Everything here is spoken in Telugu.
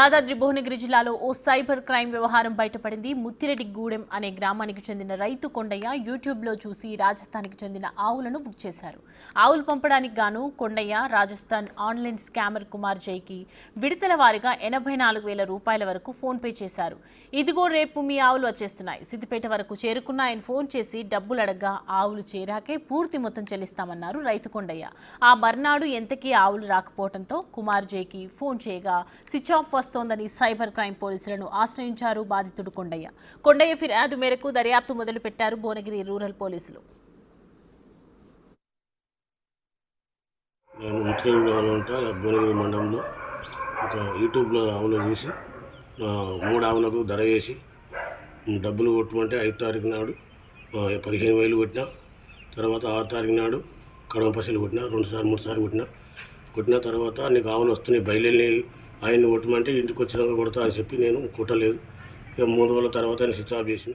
యాదాద్రి భువనగిరి జిల్లాలో ఓ సైబర్ క్రైమ్ వ్యవహారం బయటపడింది. ముత్తిరెడ్డిగూడెం అనే గ్రామానికి చెందిన రైతు కొండయ్య యూట్యూబ్లో చూసి రాజస్థాన్కి చెందిన ఆవులను బుక్ చేశారు. ఆవులు పంపడానికి గాను కొండయ్య రాజస్థాన్ ఆన్లైన్ స్కామర్ కుమార్ జైకి విడతల వారీగా 84,000 రూపాయల వరకు ఫోన్పే చేశారు. ఇదిగో రేపు మీ ఆవులు వచ్చేస్తున్నాయి, సిద్దిపేట వరకు చేరుకున్న ఆయన ఫోన్ చేసి డబ్బులు అడగ్గా ఆవులు చేరాకే పూర్తి మొత్తం చెల్లిస్తామన్నారు రైతు కొండయ్య. ఆ మర్నాడు ఎంతకీ ఆవులు రాకపోవడంతో కుమార్ జైకి ఫోన్ చేయగా స్విచ్ ఆఫ్ వస్తోందని సైబర్ క్రైమ్ పోలీసులను ఆశ్రయించారు బాధితుడు కొండయ్య. కొండయ్య ఫిర్యాదు మేరకు దర్యాప్తు మొదలుపెట్టారు భువనగిరి రూరల్ పోలీసులు. నేను భువనగిరి మండలంలో ఒక యూట్యూబ్లో ఆవులు చూసి 3 ఆవులకు ధర చేసి డబ్బులు కొట్టమంటే 5 తారీఖు నాడు 15,000 కొట్టినా. తర్వాత 6 తారీఖు నాడు కడమ పైసలు కొట్టినా, 2 సార్లు కొట్టిన తర్వాత నీకు ఆవులు వస్తున్నాయి బయలుదేరి ఆయన్ని కొట్టమంటే ఇంటికి వచ్చినాక కొడతా అని చెప్పి నేను కొట్టలేదు. ఇక 3 రోజుల తర్వాత ఆయన స్విచ్ ఆఫ్ చేసి